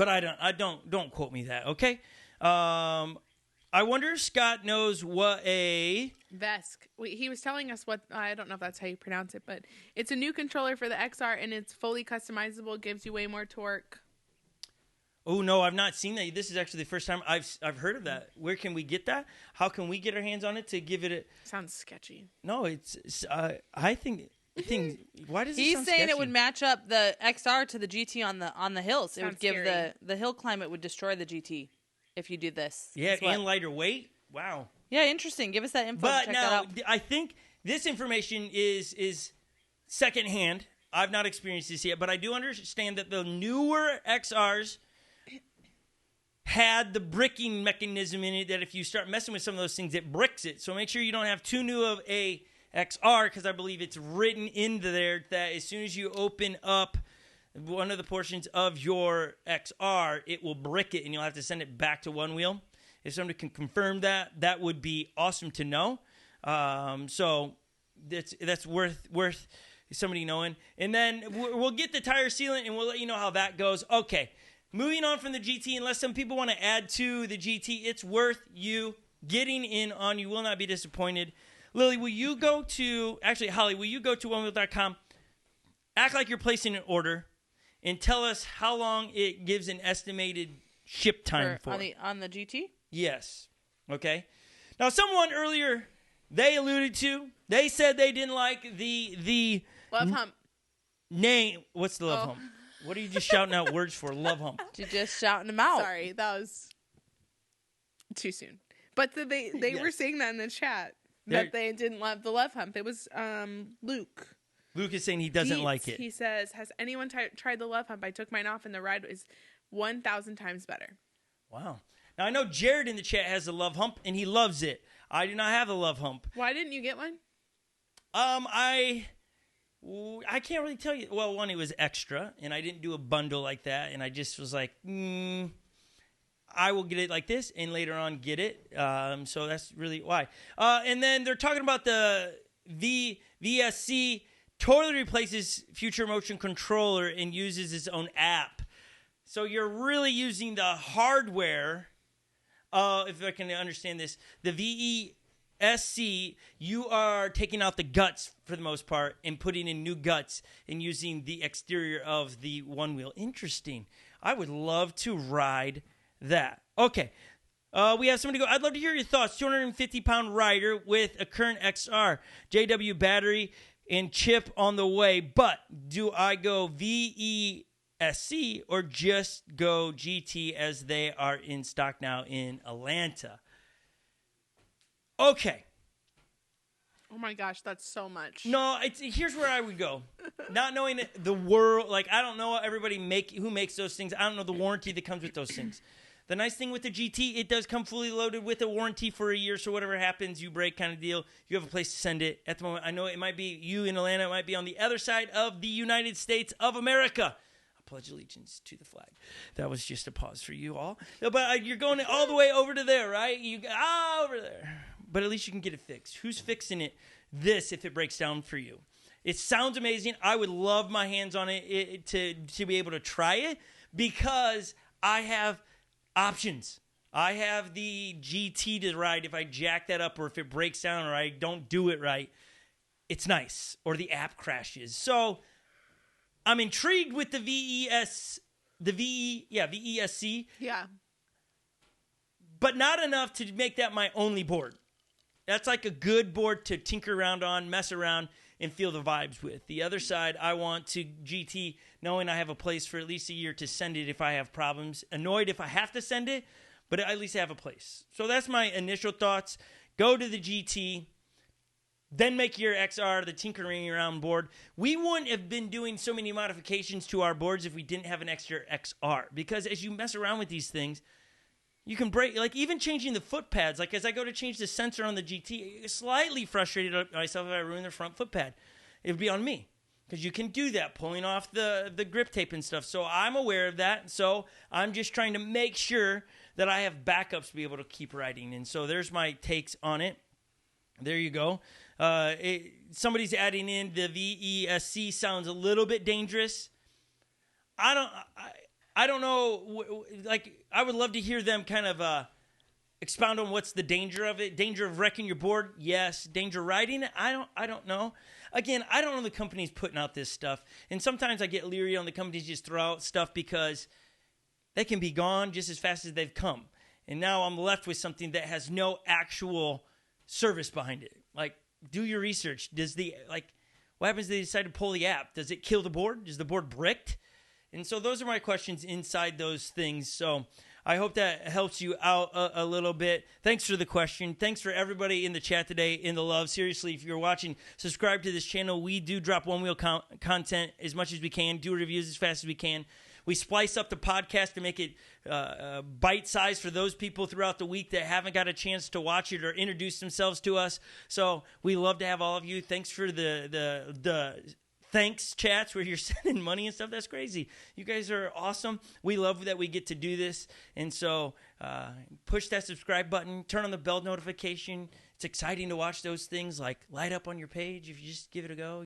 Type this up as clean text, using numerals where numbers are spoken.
But don't quote me that, okay? I wonder if Scott knows what a VESC. He was telling us what, I don't know if that's how you pronounce it, but it's a new controller for the XR, and it's fully customizable, gives you way more torque. Oh, no, I've not seen that. This is actually the first time I've heard of that. Where can we get that? How can we get our hands on it to give it a... Sounds sketchy. No, I think why does it He's sound saying sketchy? it would match up the XR to the GT on the hills. It Sounds would give scary. the hill climate would destroy the GT if you do this. Yeah, and lighter weight. Wow. Yeah, interesting. Give us that info. But check now, that out. I think this information is secondhand. I've not experienced this yet, but I do understand that the newer XRs had the bricking mechanism in it that if you start messing with some of those things, it bricks it. So make sure you don't have too new of a XR, because I believe it's written into there that as soon as you open up one of the portions of your XR, it will brick it, and you'll have to send it back to One Wheel. If somebody can confirm that, that would be awesome to know. So that's worth somebody knowing. And then we'll get the tire sealant, and we'll let you know how that goes. Okay, moving on from the GT, unless some people want to add to the GT, it's worth you getting in on. You will not be disappointed. Lily, will you go to... Actually, Holly, will you go to onewheel.com, act like you're placing an order, and tell us how long it gives an estimated ship time for? On the GT? Yes. Okay. Now, someone earlier, they alluded to, they said they didn't like the Love hump. name. What's the love hump? What are you just shouting out words for? Love hump. You're just shouting them out. Sorry, that was too soon. But they Yes. were saying that in the chat. That they didn't love the love hump. It was Luke. Luke is saying he doesn't Dietz, like it. He says, has anyone tried the love hump? I took mine off and the ride is 1,000 times better. Wow. Now, I know Jared in the chat has a love hump, and he loves it. I do not have a love hump. Why didn't you get one? I can't really tell you. Well, one, it was extra, and I didn't do a bundle like that, and I just was like, I will get it like this, and later on get it. So that's really why. And then they're talking about the VSC totally replaces Future Motion Controller and uses its own app. So you're really using the hardware. If I can understand this, the VESC, you are taking out the guts for the most part and putting in new guts and using the exterior of the One Wheel. Interesting. I would love to ride that. Okay. We have somebody go, I'd love to hear your thoughts. 250-pound rider with a current XR, JW battery, and chip on the way. But do I go VESC or just go GT as they are in stock now in Atlanta? Okay. Oh my gosh, that's so much. No, here's where I would go. Not knowing the world, like I don't know everybody who makes those things. I don't know the warranty that comes with those things. The nice thing with the GT, it does come fully loaded with a warranty for a year, so whatever happens, you break kind of deal. You have a place to send it. At the moment, I know it might be you in Atlanta. It might be on the other side of the United States of America. I pledge allegiance to the flag. That was just a pause for you all. But you're going all the way over to there, right? Over there. But at least you can get it fixed. Who's fixing it if it breaks down for you? It sounds amazing. I would love my hands on it to be able to try it because I have options. I have the GT to ride if I jack that up or if it breaks down or I don't do it right. It's nice. Or the app crashes. So I'm intrigued with the VESC. Yeah. But not enough to make that my only board. That's like a good board to tinker around on, mess around, and feel the vibes with. The other side, I want to GT knowing I have a place for at least a year to send it if I have problems. Annoyed if I have to send it, but at least have a place. So that's my initial thoughts. Go to the GT, then make your XR the tinkering around board. We wouldn't have been doing so many modifications to our boards if we didn't have an extra XR. Because as you mess around with these things, you can break, like even changing the foot pads. Like as I go to change the sensor on the GT, slightly frustrated myself if I ruin the front foot pad. It would be on me because you can do that, pulling off the grip tape and stuff. So I'm aware of that. So I'm just trying to make sure that I have backups to be able to keep riding. And so there's my takes on it. There you go. Somebody's adding in the VESC sounds a little bit dangerous. I don't know. Like, I would love to hear them kind of expound on what's the danger of it. Danger of wrecking your board? Yes. Danger riding it? I don't know. Again, I don't know the companies putting out this stuff. And sometimes I get leery on the companies just throw out stuff because they can be gone just as fast as they've come. And now I'm left with something that has no actual service behind it. Like, do your research. What happens if they decide to pull the app? Does it kill the board? Is the board bricked? And so those are my questions inside those things. So I hope that helps you out a little bit. Thanks for the question. Thanks for everybody in the chat today, in the love. Seriously, if you're watching, subscribe to this channel. We do drop One Wheel content as much as we can, do reviews as fast as we can. We splice up the podcast to make it bite-sized for those people throughout the week that haven't got a chance to watch it or introduce themselves to us. So we love to have all of you. Thanks for the thanks chats where you're sending money and stuff. That's crazy. You guys are awesome. We love that we get to do this. And so push that subscribe button. Turn on the bell notification. It's exciting to watch those things like light up on your page if you just give it a go.